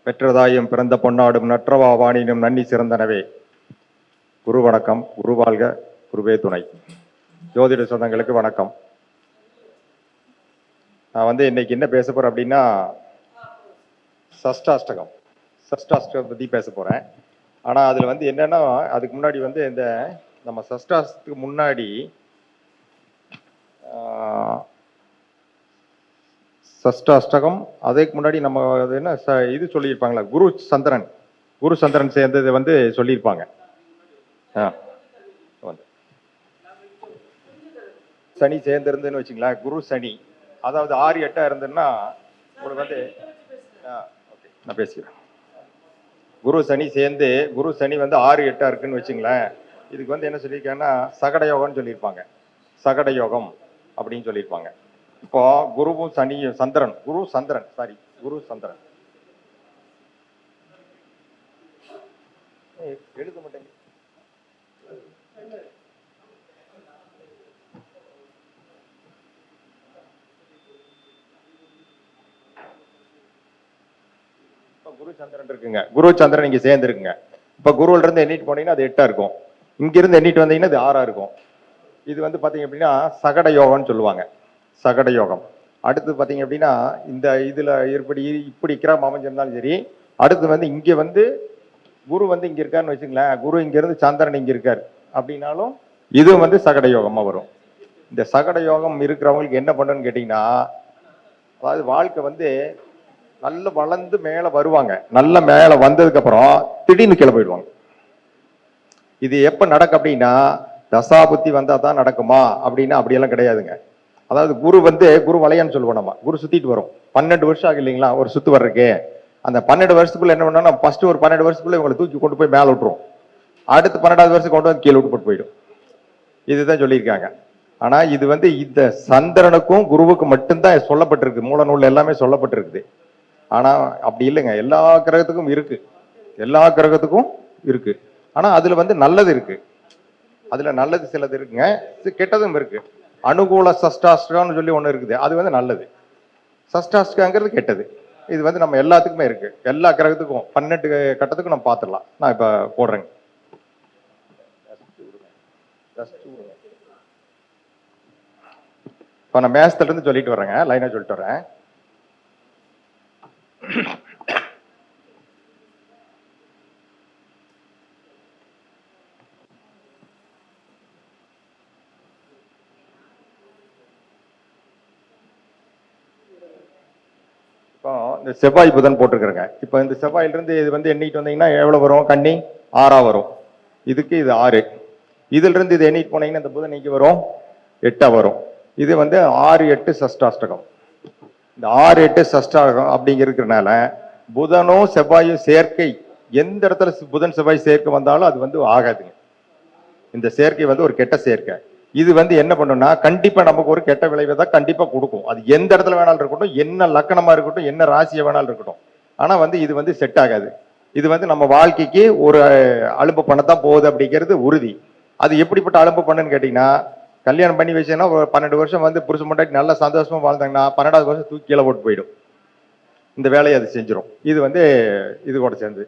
பெற்றதாயும் பிறந்த பொன்னாடும் நற்றவா வாணினும் நன்னி சிறந்தனவே. குரு வணக்கம். குரு வாழ்க, குருவே துணை. ஜோதிட சொந்தங்களுக்கு வணக்கம். நான் இன்னைக்கு என்ன பேச போறேன் அப்படின்னா, சஷ்டாஷ்டகம் பத்தி பேச போறேன். ஆனா அதுல என்னன்னா, அதுக்கு முன்னாடி இந்த நம்ம சஷ்டாஷ்டத்துக்கு முன்னாடி சஷ்டாஷ்டகம், அதுக்கு முன்னாடி நம்ம என்ன இது சொல்லியிருப்பாங்களா, குரு சந்திரன் சேர்ந்தது சொல்லியிருப்பாங்க. சனி சேர்ந்திருந்துன்னு வச்சுங்களேன், குரு சனி, அதாவது 6 8 இருந்ததுன்னா உங்களுக்கு நான் பேசிக்கிறேன். குரு சனி சேர்ந்து, குரு சனி 6 8 இருக்குன்னு வச்சுங்களேன், இதுக்கு என்ன சொல்லியிருக்காங்கன்னா சகட யோகம்னு சொல்லியிருப்பாங்க. சகட யோகம் அப்படின்னு சொல்லியிருப்பாங்க. இப்போ குருவும் சனியும் சந்திரன், குரு சந்திரன் எழுத மாட்டேங்க. குரு சந்திரன் இருக்குங்க, குரு சந்திரன் இங்க சேர்ந்து இருக்குங்க. இப்ப குருவில இருந்து எண்ணிட்டு போனீங்கன்னா அது 8 இருக்கும். இங்க இருந்து எண்ணிட்டு வந்தீங்கன்னா அது 6 இருக்கும். இது பாத்தீங்க அப்படின்னா சகட யோகம்னு சொல்லுவாங்க. சகட யோகம். அடுத்து பாத்தீங்க அப்படின்னா இந்த இதுல இப்படி கிராமம் அமைஞ்சிருந்தாலும் சரி, அடுத்து இங்க குரு இங்க இருக்காருன்னு வச்சுங்களேன், குரு இங்க இருந்து சந்திரன் இங்க இருக்காரு அப்படின்னாலும் இது சகட யோகமா வரும். இந்த சகட யோகம் இருக்கிறவங்களுக்கு என்ன பண்ணுன்னு கேட்டீங்கன்னா, அதாவது வாழ்க்கை நல்ல வளர்ந்து மேல வருவாங்க. நல்ல மேல வந்ததுக்கு அப்புறம் திடீர்னு கீழே போயிடுவாங்க. இது எப்ப நடக்கும் அப்படின்னா, தசாபுத்தி வந்தா தான் நடக்குமா அப்படின்னா அப்படியெல்லாம் கிடையாதுங்க. அதாவது குரு வளையன்னு சொல்லுவோம். நம்ம குரு சுத்திட்டு வரும். 12 வருஷம் ஆகும் இல்லைங்களா ஒரு சுத்து வர்றதுக்கு. அந்த 12 வருஷத்துக்குள்ள என்ன பண்ணா, ஃபர்ஸ்ட் ஒரு 12 வருஷத்துக்குள்ள இவங்களை தூக்கி கொண்டு போய் மேல விட்டுரும். அடுத்து 12வது வருஷம் கொண்டு வந்து கீழே விட்டு போட்டு போயிடும். இதுதான் சொல்லியிருக்காங்க. ஆனா இது இந்த சந்திரனுக்கும் குருவுக்கும் மட்டும்தான் சொல்லப்பட்டிருக்கு. மூல நூல் எல்லாமே சொல்லப்பட்டிருக்குது. ஆனா அப்படி இல்லைங்க, எல்லா கிரகத்துக்கும் இருக்கு. ஆனா அதுல நல்லது இருக்கு. அதுல நல்லது சிலது இருக்குங்க, கெட்டதும் இருக்கு. அனுகூல சஷ்டாஷ்டகம்னு சொல்லி ஒண்ணு இருக்குது, அது நல்லது. சஷ்டாஷ்டகங்கிறது கெட்டது. இது நம்ம எல்லாத்துக்குமே இருக்கு. எல்லா கிரகத்துக்கும் 12 கட்டத்துக்கும் நம்ம பார்த்துடலாம். நான் இப்ப போடுறேங்க. இப்ப நான் மேசத்துல இருந்து சொல்லிட்டு வர்றேங்க, லைனா சொல்லிட்டு வர்றேன். இப்போ இந்த செவ்வாய் புதன் போட்டிருக்கிறேங்க. இப்போ இந்த செவ்வாயிலிருந்து இது எண்ணிட்டு வந்தீங்கன்னா எவ்வளவு வரும்? கன்னி 6 வரும். இதுக்கு இது 6. இதுல இருந்து இது எண்ணிட்டு போனீங்கன்னா இந்த புதன் இங்க வரும் 8 வரும். இது 6 8 சஷ்டாஷ்டகம். இந்த 6 8 சஷ்டாஷ்டகம் அப்படிங்கிறதுனால புதனும் செவ்வாயும் சேர்க்கை, எந்த இடத்துல புதன் செவ்வாய் சேர்க்கை வந்தாலும் அது ஆகாதுங்க. இந்த சேர்க்கை ஒரு கெட்ட சேர்க்கை. இது என்ன பண்ணும்னா கண்டிப்பா நமக்கு ஒரு கெட்ட விளைவை தான் கண்டிப்பா கொடுக்கும். அது எந்த இடத்துல வேணாலும் இருக்கட்டும், என்ன லக்கணமா இருக்கட்டும், என்ன ராசியை வேணாலும் இருக்கட்டும். ஆனா இது செட் ஆகாது. இது நம்ம வாழ்க்கைக்கு ஒரு அலும்பு பண்ணத்தான் போகுது அப்படிங்கிறது உறுதி. அது எப்படிப்பட்ட அலும்பு பண்ணுன்னு கேட்டீங்கன்னா, கல்யாணம் பண்ணி வச்சேன்னா ஒரு 12 வருஷம் புருஷன் முன்னாடி நல்ல சந்தோஷமா வாழ்ந்தாங்கன்னா 12வது வருஷம் தூக்கி கீழே போட்டு போயிடும். இந்த வேலையை அது செஞ்சிடும். இது கூட சேர்ந்து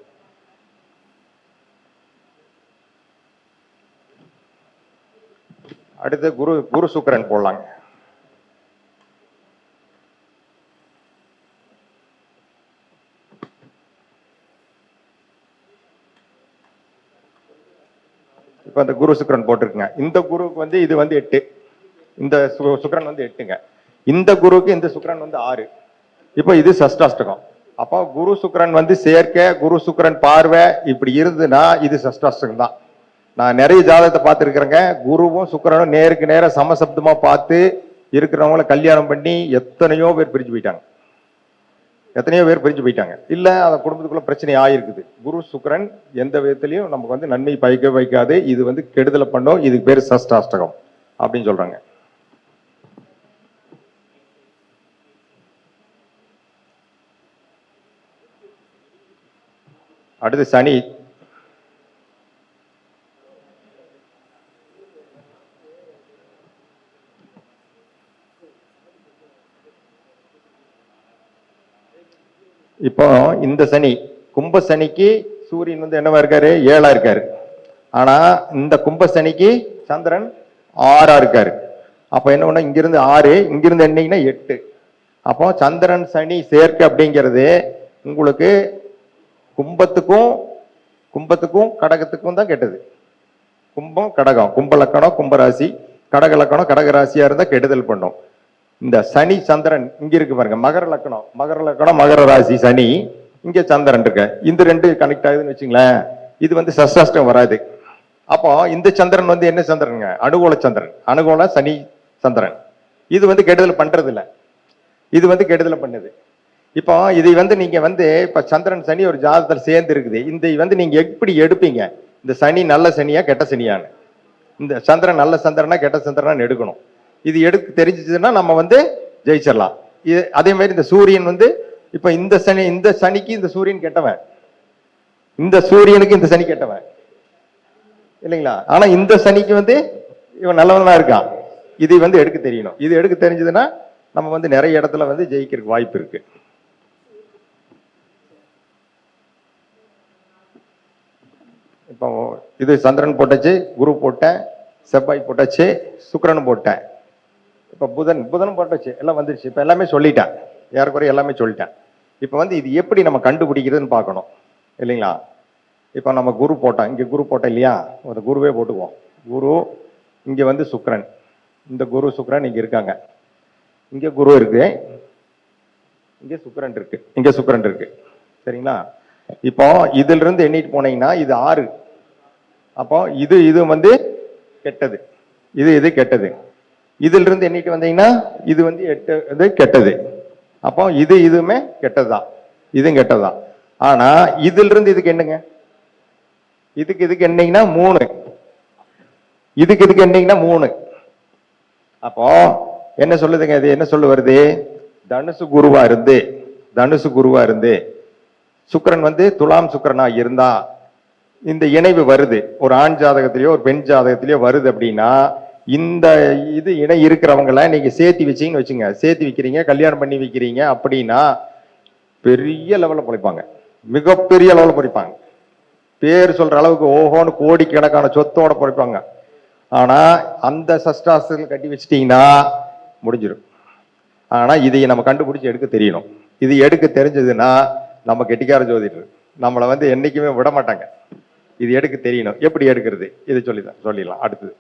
அடுத்து குரு சுக்கிரன் போடலாங்க. இப்ப அந்த குரு சுக்கிரன் போட்டிருக்குங்க. இந்த குருக்கு இது 8, இந்த சுக்கிரன் 8ங்க. இந்த குருக்கு இந்த சுக்கிரன் 6. இப்ப இது சஷ்டாஷ்டகம். அப்போ குரு சுக்கிரன் சேர்க்கை, குரு சுக்கிரன் பார்வை இப்படி இருந்துன்னா இது சஷ்டாஷ்டகம் தான். நான் நிறைய ஜாதகத்தை பார்த்துருக்கிறேங்க. குருவும் சுக்கிரனும் நேருக்கு நேர சமசப்தமா பார்த்து இருக்கிறவங்கள கல்யாணம் பண்ணி எத்தனையோ பேர் பிரிஞ்சு போயிட்டாங்க. இல்ல அந்த குடும்பத்துக்குள்ள பிரச்சனை ஆயிருக்குது. குரு சுக்கிரன் எந்த விதத்திலையும் நமக்கு நன்மை பயக்க வைக்காது. இது கெடுதலை பண்ணும். இதுக்கு பேர் சஷ்டாஷ்டகம் அப்படின்னு சொல்றாங்க. அடுத்து சனி. இப்போ இந்த சனி கும்ப சனிக்கு சூரியன் வந்து என்னவா இருக்காரு? 7 இருக்காரு. ஆனா இந்த கும்ப சனிக்கு சந்திரன் 6 இருக்காரு. அப்ப என்ன பண்ண, இங்கிருந்து 6, இங்கிருந்து என்னீங்கன்னா 8. அப்போ சந்திரன் சனி சேர்க்கை அப்படிங்கிறது உங்களுக்கு கும்பத்துக்கும் கும்பத்துக்கும் கடகத்துக்கும் தான் கெட்டது. கும்பம் கடகம், கும்ப லக்கணம் கும்பராசி, கடக லக்கணம் கடக ராசியா இருந்தா கெடுதல் பண்ணும். இந்த சனி சந்திரன் இங்க இருக்கு பாருங்க, மகர லக்கணம் மகர ராசி சனி, இங்க சந்திரன் இருக்கு. இந்த ரெண்டு கனெக்ட் ஆகுதுன்னு வச்சுங்களேன், இது வந்து சஷ்டாஷ்டம் வராது. அப்போ இந்த சந்திரன் வந்து என்ன சந்திரனுங்க? அனுகூல சந்திரன், அனுகூல சனி சந்திரன். இது வந்து கெடுதல் பண்றது இல்ல, இது வந்து கெடுதல் பண்ணுது. இப்போ இதை வந்து நீங்க வந்து இப்ப சந்திரன் சனி ஒரு ஜாதகத்தில் சேர்ந்து இருக்குது, இந்த வந்து நீங்க எப்படி எடுப்பீங்க? இந்த சனி நல்ல சனியா கெட்ட சனியான்னு, இந்த சந்திரன் நல்ல சந்திரனா கெட்ட சந்திரனா எடுக்கணும். இது எடுக்க தெரிஞ்சிச்சுன்னா நம்ம வந்து ஜெயிச்சிடலாம். இது அதே மாதிரி இந்த சூரியன் வந்து இப்ப இந்த சனிக்கு இந்த சூரியன் கெட்டவன், இந்த சூரியனுக்கு இந்த சனி கெட்டவன் இல்லைங்களா? ஆனா இந்த சனிக்கு வந்து இவன் நல்லவனா இருக்கான். இது வந்து எடுக்க தெரியணும். இது எடுக்க தெரிஞ்சதுன்னா நம்ம வந்து நிறைய இடத்துல வந்து ஜெயிக்கிறதுக்கு வாய்ப்பு இருக்கு. இப்போ இது சந்திரன் போட்டாச்சு, குரு போட்டேன், செவ்வாய் போட்டாச்சு, சுக்கிரன் போட்டேன், இப்ப புதனும் போட்டாச்சு, எல்லாம் வந்துருச்சு. இப்ப எல்லாமே சொல்லிட்டேன், ஏறக்குறைய எல்லாமே சொல்லிட்டேன். இப்ப வந்து இது எப்படி நம்ம கண்டுபிடிக்கிறதுன்னு பார்க்கணும் இல்லைங்களா? இப்ப நம்ம குரு போட்டோம், இங்க குரு போட்டோம் இல்லையா? அந்த குருவே போட்டுக்குவோம். குரு இங்க வந்து சுக்கிரன், இந்த குரு சுக்கிரன் இங்க இருக்காங்க, இங்க குரு இருக்கு, இங்க சுக்கிரன் இருக்கு, இங்க சுக்கிரன் இருக்கு, சரிங்களா? இப்போ இதுல இருந்து எண்ணிட்டு போனீங்கன்னா இது 6. அப்போ இது வந்து கெட்டது, இது கெட்டது. இதுல இருந்து எண்ணிட்டு வந்தீங்கன்னா இது வந்து 8, இது கெட்டது. அப்போ இதுவுமே கெட்டதுதான், இதுவும் கெட்டதுதான். ஆனா இதுல இருந்து இதுக்கு என்னங்க? இதுக்கு என்னீங்கன்னா 3, இதுக்கு என்னீங்கன்னா 3. அப்போ என்ன சொல்லுதுங்க? இது என்ன சொல்ல வருது? தனுசு குருவா இருந்து சுக்கிரன் வந்து துலாம் சுக்கிரனா இருந்தா இந்த இணைவு வருது, ஒரு ஆண் ஜாதகத்திலேயோ ஒரு பெண் ஜாதகத்திலேயோ வருது அப்படின்னா, இந்த இது இணை இருக்கிறவங்கள நீங்க சேர்த்து வச்சீங்கன்னு வச்சுங்க, சேர்த்து வைக்கிறீங்க, கல்யாணம் பண்ணி வைக்கிறீங்க அப்படின்னா பெரிய லெவலில் படிப்பாங்க, மிகப்பெரிய லெவலில் படிப்பாங்க. பேர் சொல்ற அளவுக்கு ஓஹோன்னு கோடிக்கணக்கான சொத்தோட படிப்பாங்க. ஆனா அந்த சஷ்டாஸ்திரத்தில் கட்டி வச்சிட்டீங்கன்னா முடிஞ்சிடும். ஆனா இதை நம்ம கண்டுபிடிச்சு எடுக்க தெரியணும். இது எடுக்க தெரிஞ்சதுன்னா நம்ம கெட்டிக்கார ஜோதிடர், நம்மளை வந்து என்னைக்குமே விட மாட்டாங்க. இது எடுக்க தெரியணும். எப்படி எடுக்கிறது? இது சொல்லிடலாம். அடுத்தது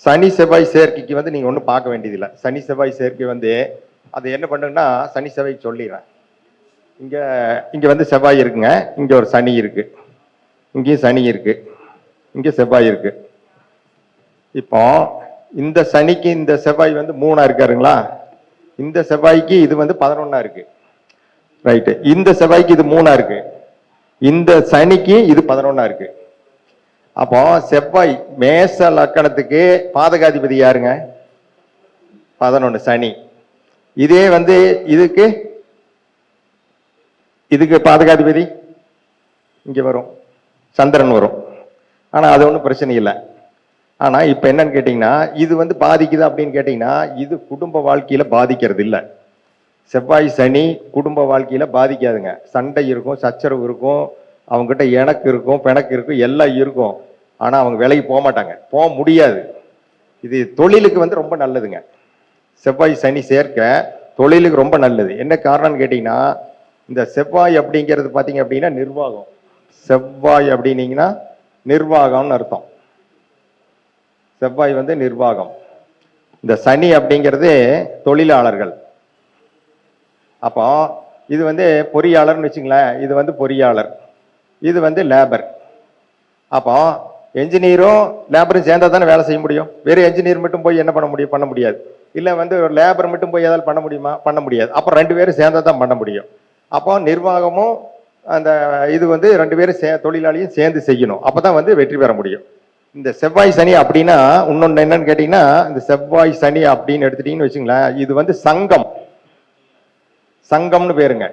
சனி செவ்வாய் சேர்க்கைக்கு வந்து நீங்க ஒன்றும் பார்க்க வேண்டியதில்லை. சனி செவ்வாய் சேர்க்கை வந்து அது என்ன பண்ணுங்கன்னா, சனி செவ்வாய் சொல்லிடுறேன். இங்க வந்து செவ்வாய் இருக்குங்க, இங்க ஒரு சனி இருக்கு, இங்கேயும் சனி இருக்கு, இங்க செவ்வாய் இருக்கு. இப்போ இந்த சனிக்கு இந்த செவ்வாய் வந்து 3 இருக்காருங்களா? இந்த செவ்வாய்க்கு இது வந்து 11 இருக்கு, ரைட்டு. இந்த செவ்வாய்க்கு இது 3 இருக்கு, இந்த சனிக்கு இது 11 இருக்கு. அப்போ செவ்வாய் மேச லக்கணத்துக்கு பாதகாதிபதி யாருங்க? 11 சனி. இதே வந்து இதுக்கு பாதகாதிபதி இங்க வரும், சந்திரன் வரும். ஆனா அது ஒன்றும் பிரச்சனை இல்லை. ஆனா இப்ப என்னன்னு கேட்டீங்கன்னா, இது வந்து பாதிக்குது அப்படின்னு கேட்டீங்கன்னா, இது குடும்ப வாழ்க்கையில பாதிக்கிறது இல்லை. செவ்வாய் சனி குடும்ப வாழ்க்கையில பாதிக்காதுங்க. சண்டை இருக்கும், சச்சரவு இருக்கும், அவங்ககிட்ட எனக்கு இருக்கும், பிணக்கு இருக்கும், எல்லாம் இருக்கும். ஆனா அவங்க வேலைக்கு போக மாட்டாங்க, போக முடியாது. இது தொழிலுக்கு வந்து ரொம்ப நல்லதுங்க. செவ்வாய் சனி சேர்க்க தொழிலுக்கு ரொம்ப நல்லது. என்ன காரணம்னு கேட்டீங்கன்னா, இந்த செவ்வாய் அப்படிங்கிறது பாத்தீங்க அப்படின்னா நிர்வாகம். செவ்வாய் அப்படின்னீங்கன்னா நிர்வாகம்னு அர்த்தம். செவ்வாய் வந்து நிர்வாகம். இந்த சனி அப்படிங்கிறது தொழிலாளர்கள். அப்போ இது வந்து பொறியாளர்னு வச்சுங்களேன், இது வந்து பொறியாளர், இது வந்து லேபர். அப்போ என்ஜினியரும் லேபரும் சேர்ந்தா தானே வேலை செய்ய முடியும். வேறு என்ஜினியர் மட்டும் போய் என்ன பண்ண முடியும்? பண்ண முடியாது. இல்லை வந்து ஒரு லேபர் மட்டும் போய் ஏதாவது பண்ண முடியுமா? பண்ண முடியாது. அப்போ 2 பேரும் சேர்ந்தா தான் பண்ண முடியும். அப்போ நிர்வாகமும் அந்த இது வந்து 2 பேரும் தொழிலாளியும் சேர்ந்து செய்யணும். அப்பதான் வந்து வெற்றி பெற முடியும். இந்த செவ்வாய் சனி அப்படின்னா இன்னொன்னு என்னன்னு கேட்டீங்கன்னா, இந்த செவ்வாய் சனி அப்படின்னு எடுத்துட்டீங்கன்னு வச்சுங்களேன், இது வந்து சங்கம்னு பேருங்க,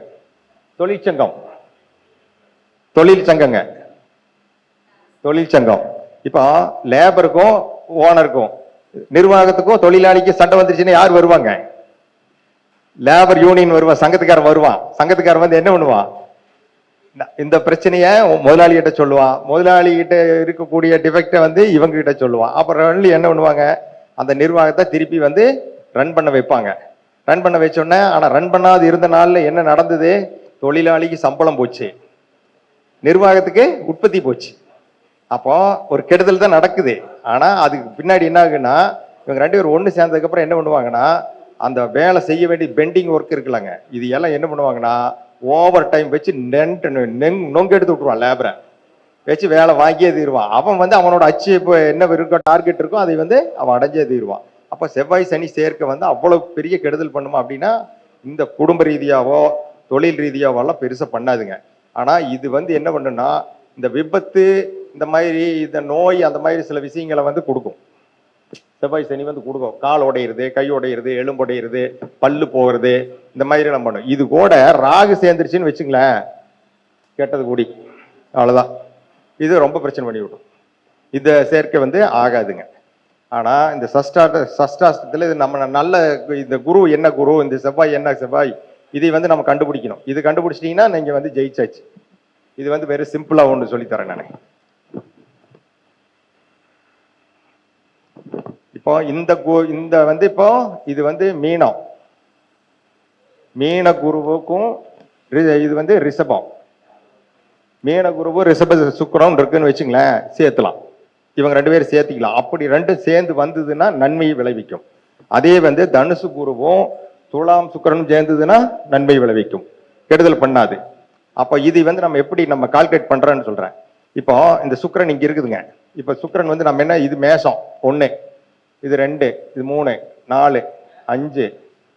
தொழிற்சங்கம், தொழிற்சங்கங்க, தொழிற்சங்கம். இப்போ லேபருக்கும் ஓனருக்கும். நிர்வாகத்துக்கும் தொழிலாளிக்கும் சண்டை வந்துருச்சுன்னா யார் வருவாங்க? லேபர் யூனியன் வருவான், சங்கத்துக்காரன் வருவான். சங்கத்துக்காரன் வந்து என்ன பண்ணுவான்? இந்த பிரச்சனைய முதலாளி கிட்ட சொல்லுவான். முதலாளி கிட்ட இருக்கக்கூடிய டிஃபெக்டை வந்து இவங்க கிட்ட சொல்லுவான். அப்புறம் என்ன பண்ணுவாங்க? அந்த நிர்வாகத்தை திருப்பி வந்து ரன் பண்ண வைப்பாங்க. ரன் பண்ண வச்சோடனே, ஆனா ரன் பண்ணாது இருந்த நாள்ல என்ன நடந்தது? தொழிலாளிக்கு சம்பளம் போச்சு, நிர்வாகத்துக்கு உற்பத்தி போச்சு. அப்போ ஒரு கெடுதல் தான் நடக்குது. ஆனா அதுக்கு பின்னாடி என்ன ஆகுன்னா, இவங்க 2 பேரும் ஒண்ணு சேர்ந்ததுக்கு அப்புறம் என்ன பண்ணுவாங்கன்னா, அந்த வேலை செய்ய வேண்டிய பெண்டிங் ஒர்க் இருக்குல்லங்க, இது எல்லாம் என்ன பண்ணுவாங்கன்னா ஓவர் டைம் வச்சு நொங்கு எடுத்து விட்டுருவான். லேபரை வச்சு வேலை வாங்கியே தீருவான். அவன் வந்து அவனோட அச்சு இப்போ என்ன இருக்கோ, டார்கெட் இருக்கோ, அதை வந்து அவன் அடைஞ்சே தீருவான். அப்போ செவ்வாய் சனி சேர்க்கை வந்து அவ்வளவு பெரிய கெடுதல் பண்ணுமா அப்படின்னா, இந்த குடும்ப ரீதியாவோ தொழில் ரீதியாவோ எல்லாம் பெருசா பண்ணாதுங்க. ஆனா இது வந்து என்ன பண்ணுன்னா, இந்த விபத்து, இந்த மாதிரி இந்த நோய், அந்த மாதிரி சில விஷயங்களை வந்து கொடுக்கும். செவ்வாய் சனி வந்து கொடுக்கும். கால் உடையிறது, கை உடையிறது, எலும்பு உடையிறது, பல்லு போகிறது, இந்த மாதிரி எல்லாம் பண்ணும். இது கூட ராகு சேர்ந்துருச்சுன்னு வச்சுங்களேன், கெட்டது கூடி அவ்வளவுதான். இது ரொம்ப பிரச்சனை பண்ணி விடும். இந்த சேர்க்கை வந்து ஆகாதுங்க. ஆனா இந்த சஷ்டாஷ்டத்துல இது நம்ம நல்ல, இந்த குரு என்ன குரு, இந்த செவ்வாய் என்ன செவ்வாய், இதை வந்து நம்ம கண்டுபிடிக்கணும். இது கண்டுபிடிச்சிட்டீங்கன்னா நீங்க வந்து ஜெயிச்சாச்சு. இது வந்து வெறும் சிம்பிளா ஒன்று சொல்லித்தரேன் நான். இப்போ இந்த வந்து இப்போ இது வந்து மீனம், மீன குருவுக்கும் இது வந்து ரிஷபம். மீன குருவு ரிஷப சுக்கிரன் இருக்குன்னு வச்சுங்களேன், சேர்த்துலாம். இவங்க 2 பேரும் சேர்த்திக்கலாம். அப்படி 2 சேர்ந்து வந்ததுன்னா நன்மையை விளைவிக்கும். அதே வந்து தனுசு குருவும் துலாம் சுக்கிரனும் சேர்ந்ததுன்னா நன்மை விளைவிக்கும், கெடுதல் பண்ணாது. அப்போ இது வந்து நம்ம எப்படி நம்ம கால்குலேட் பண்றோம்னு சொல்றேன். இப்போ இந்த சுக்கிரன் இங்க இருக்குதுங்க. இப்போ சுக்கிரன் வந்து நம்ம என்ன, இது மேஷம் 1, இது 2, இது 3, 4, 5,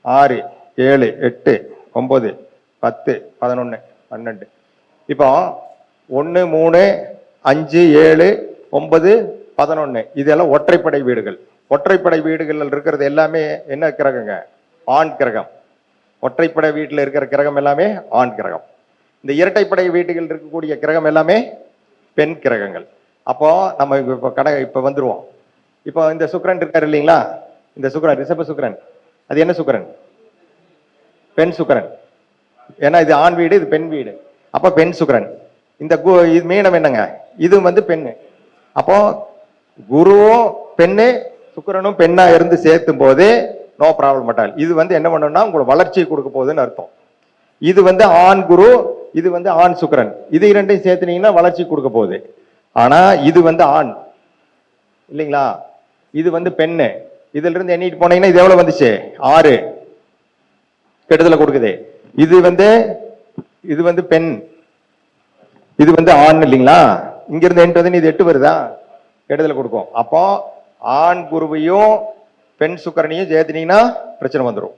6, 7, 8, 9, 10, 11, 12. இப்போ 1, 3, 5, 7, 9, 11 இதெல்லாம் ஒற்றைப்படை வீடுகள். ஒற்றைப்படை வீடுகள் இருக்கிறது எல்லாமே என்ன கிரகங்க? ஆண் கிரகம். ஒற்றைப்படை வீட்டில் இருக்கிற கிரகம் எல்லாமே ஆண் கிரகம். இந்த இரட்டைப்படை வீடுகள் இருக்கக்கூடிய கிரகம் எல்லாமே பெண் கிரகங்கள். அப்போ நம்ம இப்ப வந்துருவோம். இப்போ இந்த சுக்கிரன் இருக்காரு இல்லைங்களா, இந்த சுக்கிரன் ரிஷப சுக்கிரன், அது என்ன சுக்கிரன்? பெண் சுக்கிரன். ஏன்னா இது ஆண் வீடு, இது பெண் வீடு. அப்ப பெண் சுக்கிரன். இந்த இது மீனம் என்னங்க, இது வந்து பெண்ணு. அப்போ குருவும் பெண்ணு, சுக்கிரனும் பெண்ணா இருந்து சேர்த்தும் போது நோ ப்ராப்ளம் அட் ஆல். இது வந்து என்ன பண்ணணும்னா உங்களுக்கு வளர்ச்சியை கொடுக்க போகுதுன்னு அர்த்தம். இது வந்து ஆண் குரு, இது வந்து ஆண் சுக்கிரன். இது 2ஐயும் சேர்த்துனீங்கன்னா வளர்ச்சி கொடுக்க போகுது. ஆனா இது வந்து ஆண் இல்லைங்களா, இது வந்து பெண்ணு. இதுல இருந்து எண்ணிட்டு போனீங்கன்னா இது எவ்வளவு வந்துச்சு? 6 கெடுதலை கொடுக்குது. இது வந்து பெண், இது வந்து ஆண் இல்லைங்களா. இங்க இருந்து எண்ணிட்டு இது 8 வருதா, கெடுதலை கொடுக்கும். அப்போ ஆண் குருவையும் பெண் சுக்கிரனையும் சேர்த்துனீங்கன்னா பிரச்சனை வந்துடும்.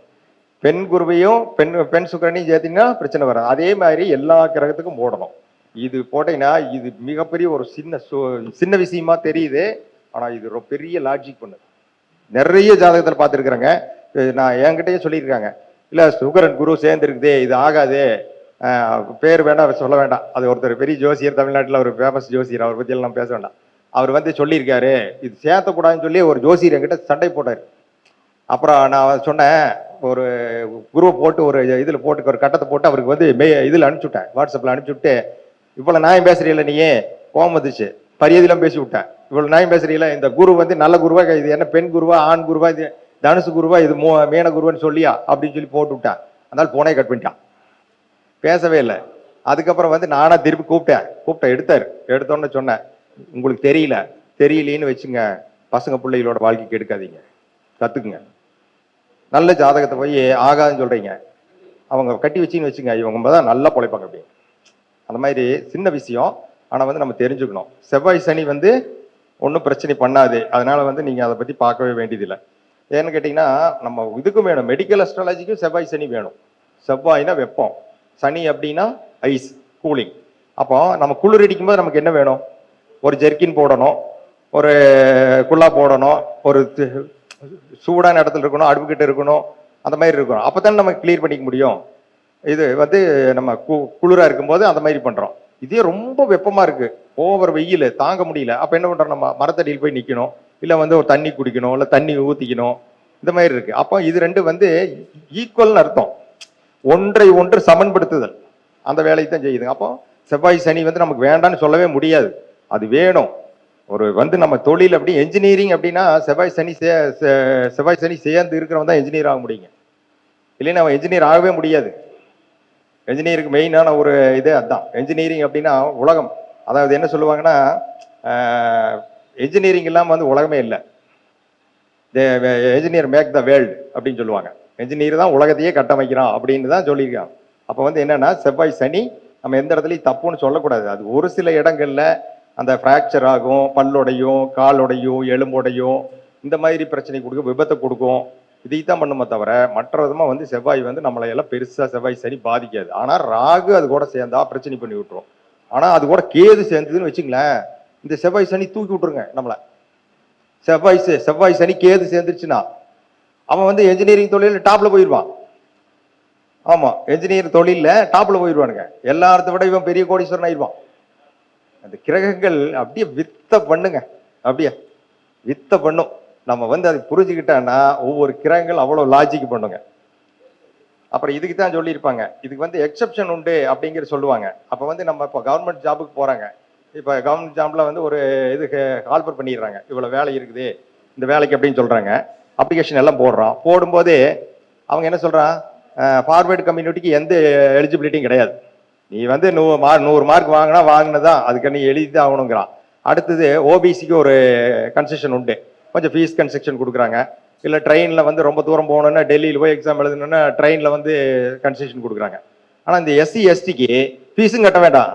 பெண் குருவையும் பெண் சுக்கிரனையும் சேர்த்தீங்கன்னா பிரச்சனை வராது. அதே மாதிரி எல்லா கிரகத்துக்கும் போடணும். இது போட்டீங்கன்னா இது மிகப்பெரிய ஒரு சின்ன விஷயமா தெரியுது. ஆனா இது ரொம்ப பெரிய லாஜிக் பண்ணுது. நிறைய ஜாதகத்தில் பார்த்துருக்குறேங்க. நான் என்கிட்டயே சொல்லியிருக்காங்க, இல்ல சுக்கிரன் குரு சேர்ந்து இருக்குதே, இது ஆகாது, பேர் வேண்டாம் சொல்ல வேண்டாம், அது ஒருத்தர் பெரிய ஜோசியர், தமிழ்நாட்டில் ஒரு ஃபேமஸ் ஜோசியர், அவர் பத்தி எல்லாம் பேச வேண்டாம். அவர் வந்து சொல்லியிருக்காரு இது சேர்த்தக்கூடாதுன்னு சொல்லி ஒரு ஜோசியர் என்கிட்ட சண்டை போட்டார். அப்புறம் நான் சொன்னேன், ஒரு குரூப் போட்டு ஒரு இதில் போட்டு ஒரு கட்டத்தை போட்டு அவருக்கு வந்து இதில் அனுப்பிச்சுட்டேன், வாட்ஸ்அப்பில் அனுப்பிச்சுட்டு, இவ்வளோ நியாயம் பேசுறீங்கள நீயே, கோவம் வந்துச்சு, பரியதிலாம் பேசி விட்டேன். இவ்வளோ நியாயம் பேசுறீங்களா, இந்த குரு வந்து நல்ல குருவா, இது என்ன பெண் குருவா ஆண் குருவா, இது தனுசு குருவா, இது மீன குருவான்னு சொல்லியா அப்படின்னு சொல்லி போட்டு விட்டேன். அதனால போனே கட் பண்ணிட்டான், பேசவே இல்லை. அதுக்கப்புறம் வந்து நானா திருப்பி கூப்பிட்டேன் எடுத்தாரு. எடுத்தோன்னு சொன்னேன், உங்களுக்கு தெரியலேன்னு வச்சுங்க, பசங்க பிள்ளைகளோட வாழ்க்கைக்கு எடுக்காதீங்க, கத்துக்குங்க. நல்ல ஜாதகத்தை போய் ஆகாதுன்னு சொல்றீங்க, அவங்க கட்டி வச்சின்னு வச்சுங்க, இவங்க தான் நல்லா பொழைப்பாங்க. அப்படி அந்த மாதிரி சின்ன விஷயம். ஆனா வந்து நம்ம தெரிஞ்சுக்கணும், செவ்வாய் சனி வந்து ஒன்றும் பிரச்சனை பண்ணாது. அதனால வந்து நீங்க அதை பத்தி பார்க்கவே வேண்டியதில்லை. ஏன்னு கேட்டீங்கன்னா, நம்ம இதுக்கும் வேணும், மெடிக்கல் அஸ்ட்ராலஜிக்கும் செவ்வாய் சனி வேணும். செவ்வாய்னா வெப்பம், சனி அப்படின்னா ஐஸ் கூலிங். அப்போ நம்ம குளிர் அடிக்கும் போது நமக்கு என்ன வேணும்? ஒரு ஜெர்கின் போடணும், ஒரு குல்லா போடணும், ஒரு சூடான இடத்துல இருக்கணும், அடுப்புக்கிட்ட இருக்கணும், அந்த மாதிரி இருக்கணும். அப்போதான் நம்ம கிளியர் பண்ணிக்க முடியும். இது வந்து நம்ம குளிரா இருக்கும்போது அந்த மாதிரி பண்றோம். இதே ரொம்ப வெப்பமா இருக்கு, ஓவர் வெயில் தாங்க முடியல, அப்ப என்ன பண்றோம், நம்ம மரத்தடியில் போய் நிக்கணும், இல்லை வந்து ஒரு தண்ணி குடிக்கணும், இல்லை தண்ணி ஊற்றிக்கணும், இந்த மாதிரி இருக்கு. அப்போ இது ரெண்டு வந்து ஈக்குவல்னு அர்த்தம், ஒன்றை ஒன்று சமன்படுத்துதல், அந்த வேலையை தான் செய்யுதுங்க. அப்போ செவ்வாய் சனி வந்து நமக்கு வேண்டான்னு சொல்லவே முடியாது, அது வேணும். ஒரு வந்து நம்ம தொழில் அப்படி என்ஜினியரிங் அப்படின்னா செவ்வாய் சனி சேர்ந்து இருக்கிறவன் தான் என்ஜினியர் ஆக முடியுங்க, இல்லைன்னா அவன் என்ஜினியர் ஆகவே முடியாது. என்ஜினியருக்கு மெயினான ஒரு இது அதுதான். என்ஜினியரிங் அப்படின்னா உலகம், அதாவது என்ன சொல்லுவாங்கன்னா என்ஜினியரிங் இல்லாமல் வந்து உலகமே இல்லை, என்ஜினியர் மேக் த வேர்ல்டு அப்படின்னு சொல்லுவாங்க. என்ஜினியர் தான் உலகத்தையே கட்டமைக்கிறான் அப்படின்னு தான் சொல்லியிருக்காங்க. அப்போ வந்து என்னன்னா செவ்வாய் சனி நம்ம எந்த இடத்துலையும் தப்புன்னு சொல்லக்கூடாது. அது ஒரு சில இடங்கள்ல அந்த ஃப்ராக்சர் ஆகும், பல்லுடையும், காலுடையும், எலும்புடையும், இந்த மாதிரி பிரச்சனை கொடுக்கும், விபத்தை கொடுக்கும், இதைத்தான் பண்ணுமே தவிர மற்ற விதமாக வந்து செவ்வாய் வந்து நம்மளை எல்லாம் பெருசாக செவ்வாய் சனி பாதிக்காது. ஆனால் ராகு அது கூட சேர்ந்தா பிரச்சனை பண்ணி விட்டுரும். ஆனால் அது கூட கேது சேர்ந்ததுன்னு வச்சுங்களேன், இந்த செவ்வாய் சனி தூக்கி விட்டுருங்க நம்மளை. செவ்வாய் சனி கேது சேர்ந்துருச்சுன்னா அவன் வந்து என்ஜினியரிங் தொழில் டாப்ல போயிடுவான். ஆமா, என்ஜினியர் தொழில டாப்ல போயிடுவானுங்க, எல்லாத்த விட இவன் பெரிய கோடீஸ்வரன் ஆயிடுவான். அந்த கிரகங்கள் அப்படியே வித்த பண்ணுங்க, அப்படியே வித்த பண்ணும். நம்ம வந்து அதை புரிஞ்சுக்கிட்டோன்னா ஒவ்வொரு கிரகங்கள் அவ்வளவு லாஜிக் பண்ணுங்க. அப்புறம் இதுக்கு தான் சொல்லியிருப்பாங்க, இதுக்கு வந்து எக்ஸப்ஷன் உண்டு அப்படிங்கிற சொல்லுவாங்க. அப்போ வந்து நம்ம இப்போ கவர்மெண்ட் ஜாபுக்கு போறாங்க, இப்போ கவர்மெண்ட் ஜாப்ல வந்து ஒரு இது கால்பர் பண்ணிடுறாங்க, இவ்வளோ வேலை இருக்குது இந்த வேலைக்கு அப்படின்னு சொல்றாங்க. அப்ளிகேஷன் எல்லாம் போடுறோம், போடும்போது அவங்க என்ன சொல்றான், ஃபார்வேர்டு கம்யூனிட்டிக்கு எந்த எலிஜிபிலிட்டியும் கிடையாது, நீ வந்து 100 மார்க் வாங்கினா வாங்கினதான், அதுக்கு நீ எழுதி தான் ஆகணுங்கிறான். அடுத்தது ஓபிசிக்கு ஒரு கன்செஷன் உண்டு, கொஞ்சம் ஃபீஸ் கன்செஷன் கொடுக்குறாங்க. இல்லை ட்ரெயினில் வந்து ரொம்ப தூரம் போகணுன்னா, டெல்லியில் போய் எக்ஸாம் எழுதணுன்னா ட்ரெயினில் வந்து கன்செஷன் கொடுக்குறாங்க. ஆனால் இந்த எஸ்சி எஸ்டிக்கு ஃபீஸும் கட்ட வேண்டாம்,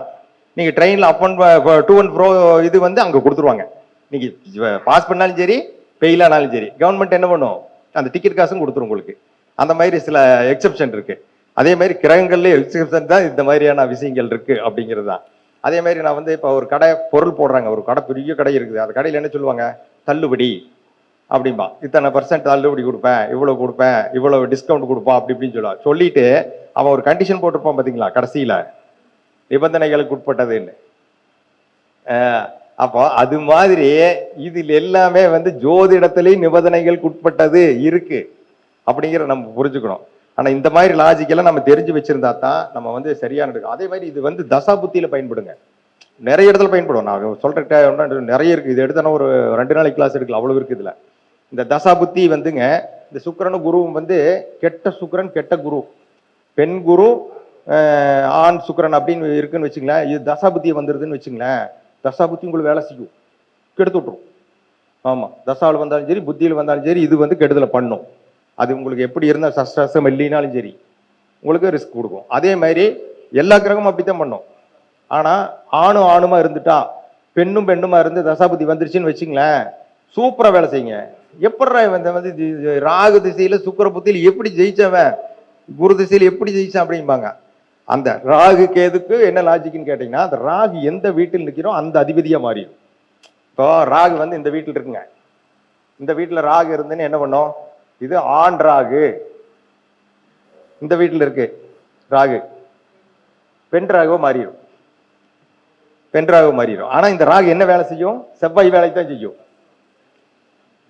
நீங்கள் ட்ரெயினில் up and to and bro இது வந்து அங்கே கொடுத்துருவாங்க. நீங்கள் பாஸ் பண்ணாலும் சரி ஃபெயிலானாலும் சரி கவர்மெண்ட் என்ன பண்ணும், அந்த டிக்கெட் காசும் கொடுத்துரும் உங்களுக்கு. அந்த மாதிரி சில எக்ஸப்ஷன் இருக்கு. அதே மாதிரி கிரகங்கள்ல எக்ஸப்ஷன் தான் இந்த மாதிரியான விஷயங்கள் இருக்கு அப்படிங்கிறது தான். அதே மாதிரி நான் வந்து இப்போ ஒரு கடை பொருள் போடுறாங்க, ஒரு கடை பெரிய கடை இருக்குது, அந்த கடையில் என்ன சொல்லுவாங்க, தள்ளுபடி அப்படின்பா, இத்தனை % தள்ளுபடி கொடுப்பேன், இவ்வளவு கொடுப்பேன், இவ்வளவு டிஸ்கவுண்ட் கொடுப்போம் அப்படி இப்படின்னு சொல்லுவாங்க. சொல்லிட்டு அவன் ஒரு கண்டிஷன் போட்டிருப்பான் பார்த்தீங்களா, கடைசியில நிபந்தனைகளுக்கு உட்பட்டதுன்னு. அப்போ அது மாதிரி இதில் எல்லாமே வந்து ஜோதிடத்திலேயும் நிபந்தனைகளுக்கு உட்பட்டது இருக்கு அப்படிங்கிற நம்ம புரிஞ்சுக்கணும். ஆனா இந்த மாதிரி லாஜிக்கெல்லாம் நம்ம தெரிஞ்சு வச்சிருந்தா தான் நம்ம வந்து சரியான இருக்கும். அதே மாதிரி இது வந்து தசா புத்தியில பயன்படுங்க, நிறைய இடத்துல பயன்படும். நான் சொல்றேன் நிறைய இருக்கு, இது எடுத்தனா ஒரு 2 நாளைக்கு கிளாஸ் எடுக்கலாம், அவ்வளவு இருக்கு இதுல. இந்த தசா புத்தி வந்துங்க, இந்த சுக்கிரனும் குருவும் வந்து கெட்ட சுக்கிரன் கெட்ட குரு, பெண் குரு ஆண் சுக்கிரன் அப்படின்னு இருக்குன்னு வச்சுங்களேன். இது தசா புத்தியை வந்துருதுன்னு வச்சுங்களேன், தசா புத்தி உங்களுக்கு வேலை செய்யும், கெடுத்து விட்டுரும். ஆமா, தசாவில் வந்தாலும் சரி புத்தியில் வந்தாலும் சரி இது வந்து கெடுதலை பண்ணும். அது உங்களுக்கு எப்படி இருந்தால் சஷ்டாசம் இல்லைனாலும் சரி உங்களுக்கு ரிஸ்க் கொடுக்கும். அதே மாதிரி எல்லா கிரகமும் அப்படித்தான் பண்ணும். ஆனா ஆணும் ஆணுமா இருந்துட்டா, பெண்ணும் பெண்ணுமா இருந்து தசாபுத்தி வந்துருச்சுன்னு வச்சுங்களேன், சூப்பரா வேலை செய்யுங்க. எப்படா வந்து ராகு திசையில சுக்கிர புத்தியில எப்படி ஜெயிச்சவன், குரு திசையில எப்படி ஜெயிச்சான் அப்படிம்பாங்க. அந்த ராகு கேதுக்கு என்ன லாஜிக்னு கேட்டீங்கன்னா, அந்த ராகு எந்த வீட்டில் நிற்கிறோம் அந்த அதிபதியா மாறிடும். இப்போ ராகு வந்து இந்த வீட்டில் இருக்குங்க, இந்த வீட்டுல ராகு இருந்துன்னு என்ன பண்ணும், இது ஆண் ராகு, இந்த வீட்டில் இருக்கு ராகு, பெண் ராகுவா மாறிடும், பெண் ராகு மாறிடும். ஆனா இந்த ராகு என்ன வேலை செய்யும், செவ்வாய் வேலை தான் செய்யும்.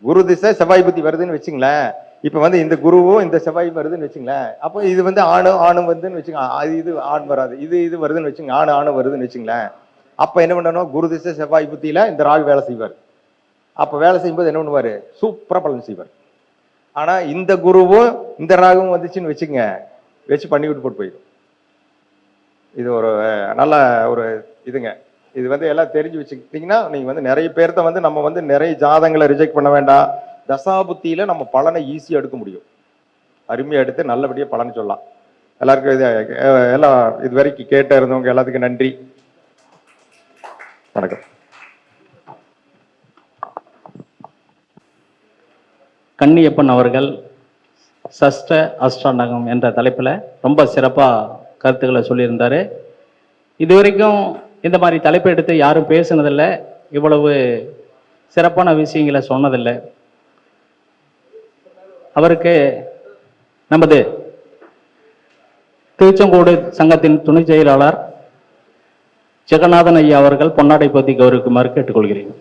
குரு திசை செவ்வாய் புத்தி வருதுன்னு வச்சுங்களேன், இப்ப வந்து இந்த குருவும் இந்த செவ்வாய் வருதுன்னு வச்சுங்களேன், அப்போ இது வந்து ஆணும் வருதுன்னு வச்சுங்க, இது ஆண் வராது, இது வருதுன்னு வச்சுங்க, ஆணும் வருதுன்னு வச்சுங்களேன். அப்ப என்ன பண்ணணும், குரு திசை செவ்வாய் புத்தியில இந்த ராகு வேலை செய்வார். அப்ப வேலை செய்யும்போது என்ன பண்ணுவாரு, சூப்பரா பலன் செய்வார். ஆனா இந்த குருவும் இந்த ராகுவும் வந்துச்சுன்னு வச்சுங்க, வச்சு பண்ணி விட்டு போட்டு போயிடும். இது ஒரு நல்ல ஒரு இதுங்க. இது வந்து எல்லாம் தெரிஞ்சு வச்சுக்கிட்டீங்கன்னா நீங்க வந்து நிறைய பேர்த்த வந்து நம்ம வந்து நிறைய ஜாதகங்களை ரிஜெக்ட் பண்ண வேண்டாம், தசாபுத்தியில நம்ம பலனை ஈஸியா எடுக்க முடியும், அருமையா எடுத்து நல்லபடியா பலன் சொல்லலாம். எல்லாருக்கும் இது எல்லாம் இது வரைக்கும் கேட்ட இருந்தவங்க எல்லாத்துக்கும் நன்றி, வணக்கம். கன்னியப்பன் அவர்கள் சஷ்ட அஷ்டாண்டகம் என்ற தலைப்பில் ரொம்ப சிறப்பாக கருத்துக்களை சொல்லியிருந்தார். இதுவரைக்கும் இந்த மாதிரி தலைப்பு எடுத்து யாரும் பேசுனதில்லை, இவ்வளவு சிறப்பான விஷயங்களை சொன்னதில்லை. அவருக்கு நமது திருச்செங்கோடு சங்கத்தின் துணை செயலாளர் ஜெகநாதன் ஐயா அவர்கள் பொன்னாடை பற்றி கௌரவிக்குமாறு கேட்டுக்கொள்கிறேன்.